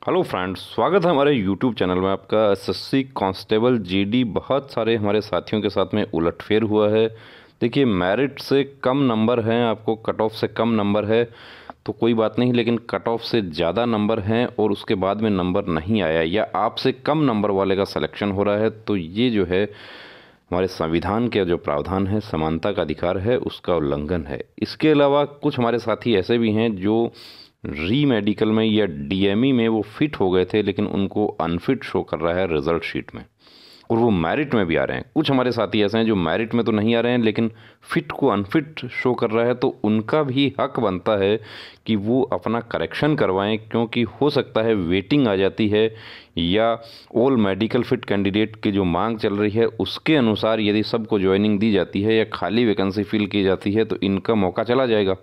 Hello friends, स्वागत है हमारे यूट्यूब चैनल में। आपका एसएससी कांस्टेबल जीडी बहुत सारे हमारे साथियों के साथ में उलटफेर हुआ है। देखिए, मेरिट से कम नंबर हैं, आपको कट ऑफ से कम नंबर है तो कोई बात नहीं, लेकिन कट ऑफ से ज़्यादा नंबर हैं और उसके बाद में नंबर नहीं आया या आपसे कम नंबर वाले का सिलेक्शन हो रहा है तो ये जो है हमारे संविधान के जो प्रावधान है, समानता का अधिकार है, उसका उल्लंघन है। इसके अलावा कुछ हमारे साथी ऐसे भी हैं जो री मेडिकल में या डीएमई में वो फिट हो गए थे लेकिन उनको अनफिट शो कर रहा है रिजल्ट शीट में, और वो मेरिट में भी आ रहे हैं। कुछ हमारे साथी ऐसे हैं जो मेरिट में तो नहीं आ रहे हैं लेकिन फिट को अनफिट शो कर रहा है, तो उनका भी हक बनता है कि वो अपना करेक्शन करवाएं, क्योंकि हो सकता है वेटिंग आ जाती है या ऑल मेडिकल फिट कैंडिडेट की जो मांग चल रही है उसके अनुसार यदि सबको ज्वाइनिंग दी जाती है या खाली वैकेंसी फिल की जाती है तो इनका मौका चला जाएगा।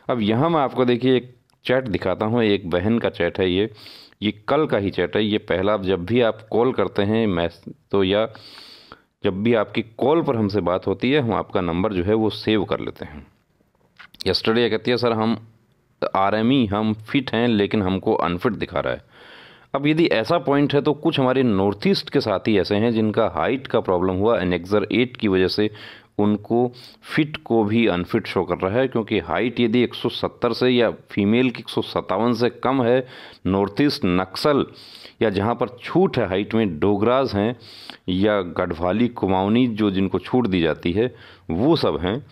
अब यहाँ मैं आपको देखिए एक चैट दिखाता हूँ, एक बहन का चैट है ये कल का ही चैट है। ये पहला, जब भी आप कॉल करते हैं तो या जब भी आपकी कॉल पर हमसे बात होती है हम आपका नंबर जो है वो सेव कर लेते हैं। यस्टरडे कहती है सर हम आरएमई हम फिट हैं लेकिन हमको अनफिट दिखा रहा है। अब यदि ऐसा पॉइंट है तो कुछ हमारे नॉर्थ ईस्ट के साथी ऐसे हैं जिनका हाइट का प्रॉब्लम हुआ, एनेक्सर 8 की वजह से उनको फिट को भी अनफिट शो कर रहा है, क्योंकि हाइट यदि 170 से या फीमेल की 157 से कम है, नॉर्थ ईस्ट नक्सल या जहाँ पर छूट है हाइट में, डोगराज हैं या गढ़वाली कुमाऊनी जो जिनको छूट दी जाती है वो सब हैं,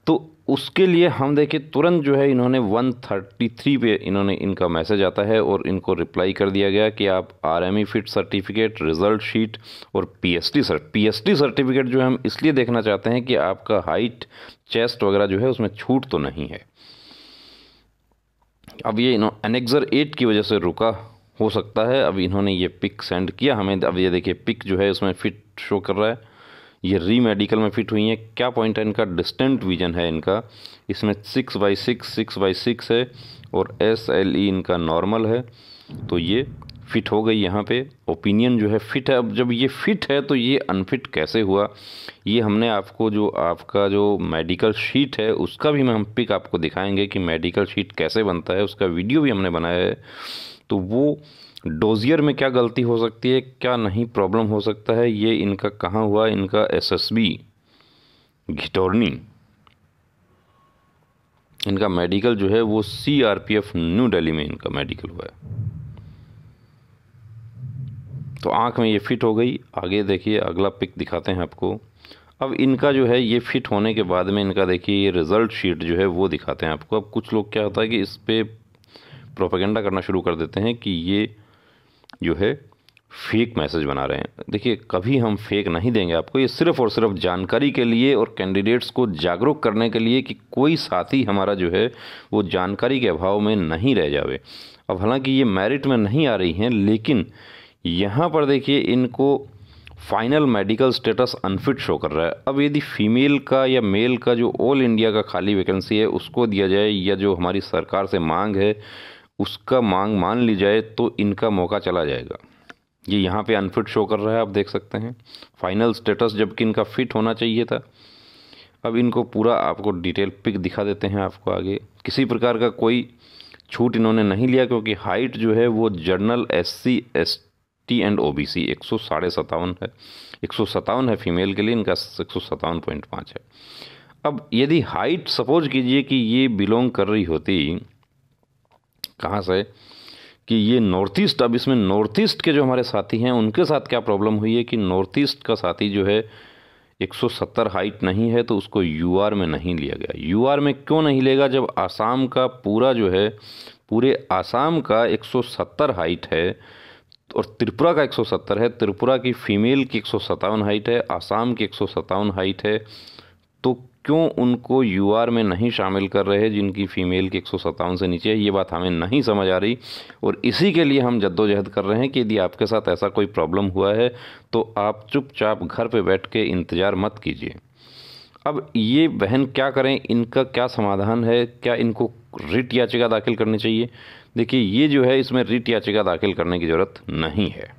तो उसके लिए हम देखिए तुरंत जो है इन्होंने 133 पे इन्होंने इनका मैसेज आता है और इनको रिप्लाई कर दिया गया कि आप RME fit certificate, result sheet और पीएसटी सर्टिफिकेट जो है हम इसलिए देखना चाहते हैं कि आपका हाइट, चेस्ट वगैरह जो है उसमें छूट तो नहीं है। अब ये एनेक्सर 8 की वजह से रुका हो सकता है। अब इन्होंने ये पिक सेंड किया हमें। अब ये देखिए पिक जो है उसमें फिट शो कर रहा है, ये री मेडिकल में फिट हुई है। क्या पॉइंट है इनका? डिस्टेंट विजन है इनका, इसमें 6/6 है और SLE इनका नॉर्मल है, तो ये फिट हो गई। यहाँ पे ओपिनियन जो है फिट है। अब जब ये फिट है तो ये अनफिट कैसे हुआ, ये हमने आपको जो आपका जो मेडिकल शीट है उसका भी हम पिक आपको दिखाएंगे कि मेडिकल शीट कैसे बनता है, उसका वीडियो भी हमने बनाया है। तो वो डोजियर में क्या गलती हो सकती है, क्या नहीं प्रॉब्लम हो सकता है, ये इनका कहाँ हुआ, इनका SSB घिटौरनी, इनका मेडिकल जो है वो CRPF न्यू दिल्ली में इनका मेडिकल हुआ है। तो आँख में ये फिट हो गई। आगे देखिए अगला पिक दिखाते हैं आपको। अब इनका जो है ये फिट होने के बाद में इनका देखिए ये रिज़ल्ट शीट जो है वो दिखाते हैं आपको। अब कुछ लोग क्या होता है कि इस पर प्रोपेगेंडा करना शुरू कर देते हैं कि ये जो है फेक मैसेज बना रहे हैं। देखिए, कभी हम फेक नहीं देंगे आपको, ये सिर्फ़ और सिर्फ जानकारी के लिए और कैंडिडेट्स को जागरूक करने के लिए कि कोई साथी हमारा जो है वो जानकारी के अभाव में नहीं रह जावे। अब हालांकि ये मेरिट में नहीं आ रही हैं, लेकिन यहाँ पर देखिए इनको final medical status unfit show कर रहा है। अब यदि फीमेल का या मेल का जो ऑल इंडिया का खाली वैकेंसी है उसको दिया जाए या जो हमारी सरकार से मांग है उसका मांग मान ली जाए तो इनका मौका चला जाएगा। ये यहाँ पे अनफिट शो कर रहा है, आप देख सकते हैं फाइनल स्टेटस, जबकि इनका फिट होना चाहिए था। अब इनको पूरा आपको डिटेल पिक दिखा देते हैं आपको आगे। किसी प्रकार का कोई छूट इन्होंने नहीं लिया, क्योंकि हाइट जो है वो general SC ST and OBC 157 है, 157 है फीमेल के लिए, इनका 157.5 है। अब यदि हाइट सपोज कीजिए कि ये बिलोंग कर रही होती कहाँ से, कि ये नॉर्थ ईस्ट, अब इसमें नॉर्थ ईस्ट के जो हमारे साथी हैं उनके साथ क्या प्रॉब्लम हुई है कि नॉर्थ ईस्ट का साथी जो है 170 हाइट नहीं है तो उसको UR में नहीं लिया गया। UR में क्यों नहीं लेगा, जब आसाम का पूरा जो है, पूरे आसाम का 170 हाइट है और त्रिपुरा का 170 है, त्रिपुरा की फीमेल की 157 हाइट है, आसाम की 157 हाइट है, तो क्यों उनको UR में नहीं शामिल कर रहे हैं जिनकी फ़ीमेल की 157 से नीचे है, ये बात हमें नहीं समझ आ रही। और इसी के लिए हम जद्दोजहद कर रहे हैं कि यदि आपके साथ ऐसा कोई प्रॉब्लम हुआ है तो आप चुपचाप घर पे बैठ के इंतज़ार मत कीजिए। अब ये बहन क्या करें, इनका क्या समाधान है, क्या इनको रिट याचिका दाखिल करनी चाहिए? देखिए, ये जो है इसमें रिट याचिका दाखिल करने की ज़रूरत नहीं है।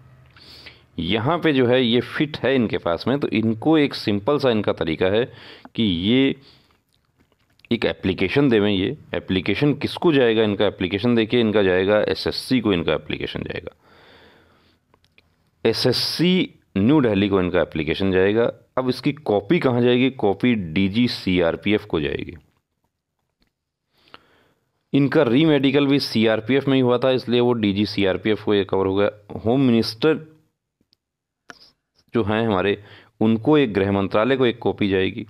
यहाँ पे जो है ये फिट है इनके पास में, तो इनको एक सिंपल सा इनका तरीका है कि ये एक एप्लीकेशन देवें। ये एप्लीकेशन किसको जाएगा? इनका एप्लीकेशन देखिए, इनका जाएगा एसएससी को, इनका एप्लीकेशन जाएगा एसएससी न्यू दिल्ली को, इनका एप्लीकेशन जाएगा। अब इसकी कॉपी कहाँ जाएगी? कॉपी डीजी सीआरपीएफ को जाएगी। इनका री मेडिकल भी सीआरपीएफ में ही हुआ था, इसलिए वो डीजी सीआरपीएफ को ये कवर हो गया। होम मिनिस्टर जो हैं हमारे, उनको एक गृह मंत्रालय को एक कॉपी जाएगी।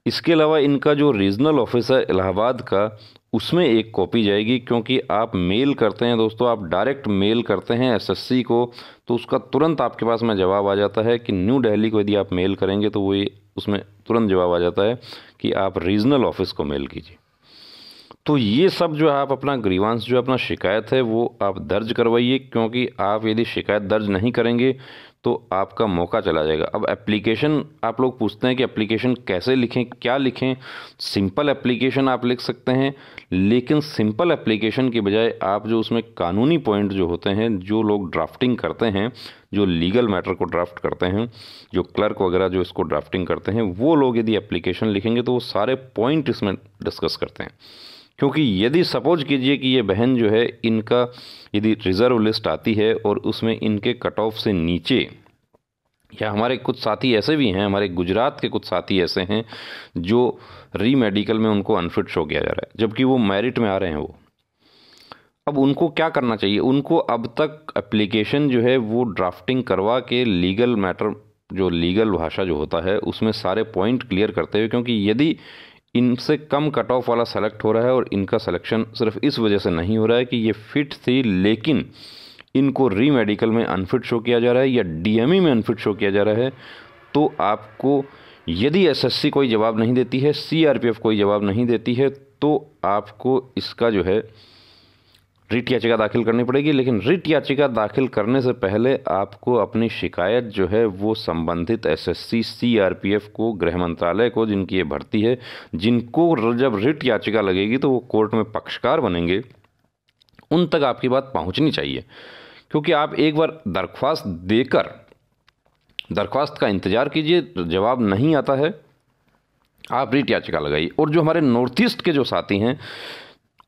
इसके अलावा इनका जो रीजनल ऑफिस है इलाहाबाद का, उसमें एक कॉपी जाएगी, क्योंकि आप मेल करते हैं दोस्तों, आप डायरेक्ट मेल करते हैं एसएससी को, तो उसका तुरंत आपके पास में जवाब आ जाता है कि न्यू दिल्ली को यदि आप मेल करेंगे तो वो ये उसमें तुरंत जवाब आ जाता है कि आप रीजनल ऑफिस को मेल कीजिए। तो ये सब जो आप अपना ग्रीवांस जो अपना शिकायत है वो आप दर्ज करवाइए, क्योंकि आप यदि शिकायत दर्ज नहीं करेंगे तो आपका मौका चला जाएगा। अब एप्लीकेशन आप लोग पूछते हैं कि एप्लीकेशन कैसे लिखें, क्या लिखें? सिंपल एप्लीकेशन आप लिख सकते हैं, लेकिन सिंपल एप्लीकेशन की बजाय आप जो उसमें कानूनी पॉइंट जो होते हैं, जो लोग ड्राफ्टिंग करते हैं, जो लीगल मैटर को ड्राफ्ट करते हैं, जो क्लर्क वगैरह जो इसको ड्राफ्टिंग करते हैं, वो लोग यदि एप्लीकेशन लिखेंगे तो वो सारे पॉइंट इसमें डिस्कस करते हैं। क्योंकि यदि सपोज कीजिए कि ये बहन जो है, इनका यदि रिज़र्व लिस्ट आती है और उसमें इनके कट ऑफ से नीचे, या हमारे कुछ साथी ऐसे भी हैं, हमारे गुजरात के कुछ साथी ऐसे हैं जो री मेडिकल में उनको अनफिट शो किया जा रहा है, जबकि वो मेरिट में आ रहे हैं वो। अब उनको क्या करना चाहिए? उनको अब तक एप्लीकेशन जो है वो ड्राफ्टिंग करवा के लीगल मैटर, जो लीगल भाषा जो होता है, उसमें सारे पॉइंट क्लियर करते हुए, क्योंकि यदि इनसे कम कट ऑफ वाला सेलेक्ट हो रहा है और इनका सिलेक्शन सिर्फ इस वजह से नहीं हो रहा है कि ये फिट थी लेकिन इनको री मेडिकल में अनफिट शो किया जा रहा है या डीएमई में अनफिट शो किया जा रहा है, तो आपको यदि एसएससी कोई जवाब नहीं देती है, सीआरपीएफ कोई जवाब नहीं देती है, तो आपको इसका जो है रिट याचिका दाखिल करनी पड़ेगी। लेकिन रिट याचिका दाखिल करने से पहले आपको अपनी शिकायत जो है वो संबंधित एसएससी सीआरपीएफ को, गृह मंत्रालय को, जिनकी ये भर्ती है, जिनको जब रिट याचिका लगेगी तो वो कोर्ट में पक्षकार बनेंगे, उन तक आपकी बात पहुंचनी चाहिए। क्योंकि आप एक बार दरख्वास्त देकर दरख्वास्त का इंतज़ार कीजिए, जवाब नहीं आता है, आप रिट याचिका लगाइए। और जो हमारे नॉर्थ ईस्ट के जो साथी हैं,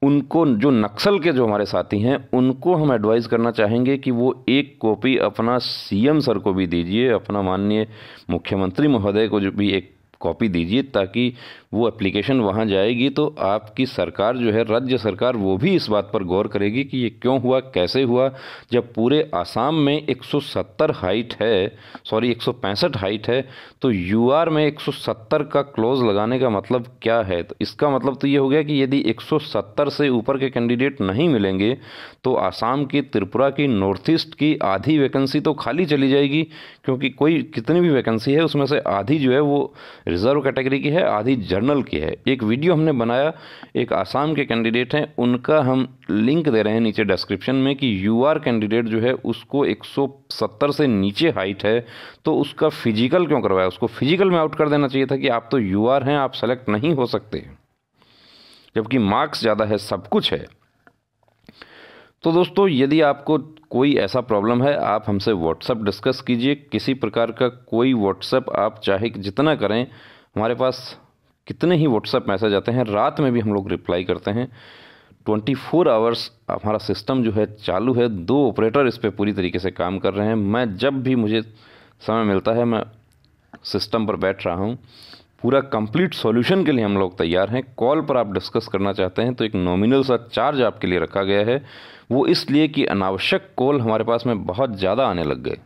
उनको, जो नक्सल के जो हमारे साथी हैं, उनको हम एडवाइस करना चाहेंगे कि वो एक कॉपी अपना सीएम सर को भी दीजिए, अपना माननीय मुख्यमंत्री महोदय को जो भी एक कॉपी दीजिए, ताकि वो एप्लीकेशन वहाँ जाएगी तो आपकी सरकार जो है, राज्य सरकार, वो भी इस बात पर गौर करेगी कि ये क्यों हुआ, कैसे हुआ। जब पूरे आसाम में 170 हाइट है, सॉरी 165 हाइट है, तो यूआर में 170 का क्लोज लगाने का मतलब क्या है? तो इसका मतलब तो ये हो गया कि यदि 170 से ऊपर के कैंडिडेट नहीं मिलेंगे तो आसाम की, त्रिपुरा की, नॉर्थ ईस्ट की आधी वैकेंसी तो खाली चली जाएगी, क्योंकि कोई कितनी भी वैकेंसी है उसमें से आधी जो है वो रिजर्व कैटेगरी की है, आधी जनरल की है। एक वीडियो हमने बनाया, एक आसाम के कैंडिडेट हैं, उनका हम लिंक दे रहे हैं नीचे डिस्क्रिप्शन में, कि यूआर कैंडिडेट जो है उसको 170 से नीचे हाइट है, तो उसका फिजिकल क्यों करवाया? उसको फिजिकल में आउट कर देना चाहिए था कि आप तो यूआर हैं, आप सेलेक्ट नहीं हो सकते, जबकि मार्क्स ज़्यादा है, सब कुछ है। तो दोस्तों, यदि आपको कोई ऐसा प्रॉब्लम है, आप हमसे व्हाट्सएप डिस्कस कीजिए। किसी प्रकार का कोई व्हाट्सएप आप चाहे जितना करें, हमारे पास कितने ही व्हाट्सएप मैसेज आते हैं, रात में भी हम लोग रिप्लाई करते हैं। 24 आवर्स हमारा सिस्टम जो है चालू है, 2 ऑपरेटर इस पर पूरी तरीके से काम कर रहे हैं। मैं जब भी मुझे समय मिलता है, मैं सिस्टम पर बैठ रहा हूँ। पूरा कंप्लीट सॉल्यूशन के लिए हम लोग तैयार हैं। कॉल पर आप डिस्कस करना चाहते हैं तो एक नॉमिनल सा चार्ज आपके लिए रखा गया है, वो इसलिए कि अनावश्यक कॉल हमारे पास में बहुत ज़्यादा आने लग गए।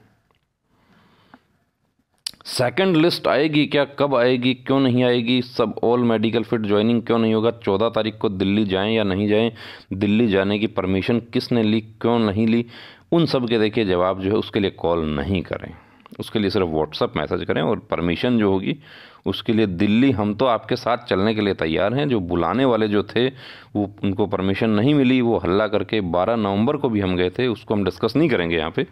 सेकंड लिस्ट आएगी क्या, कब आएगी, क्यों नहीं आएगी, सब ऑल मेडिकल फिट ज्वाइनिंग क्यों नहीं होगा, 14 तारीख को दिल्ली जाएं या नहीं जाएं, दिल्ली जाने की परमिशन किसने ली, क्यों नहीं ली, उन सब के देखिए जवाब जो है उसके लिए कॉल नहीं करें, उसके लिए सिर्फ व्हाट्सएप मैसेज करें। और परमिशन जो होगी उसके लिए दिल्ली हम तो आपके साथ चलने के लिए तैयार हैं। जो बुलाने वाले जो थे वो, उनको परमिशन नहीं मिली, वो हल्ला करके 12 नवंबर को भी हम गए थे, उसको हम डिस्कस नहीं करेंगे यहाँ पे।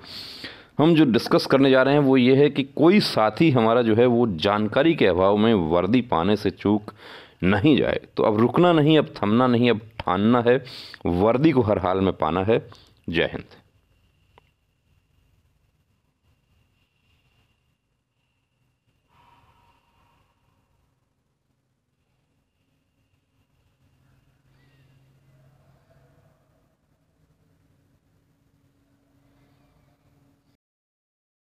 हम जो डिस्कस करने जा रहे हैं वो ये है कि कोई साथी हमारा जो है वो जानकारी के अभाव में वर्दी पाने से चूक नहीं जाए। तो अब रुकना नहीं, अब थमना नहीं, अब ठानना है, वर्दी को हर हाल में पाना है। जय हिंद।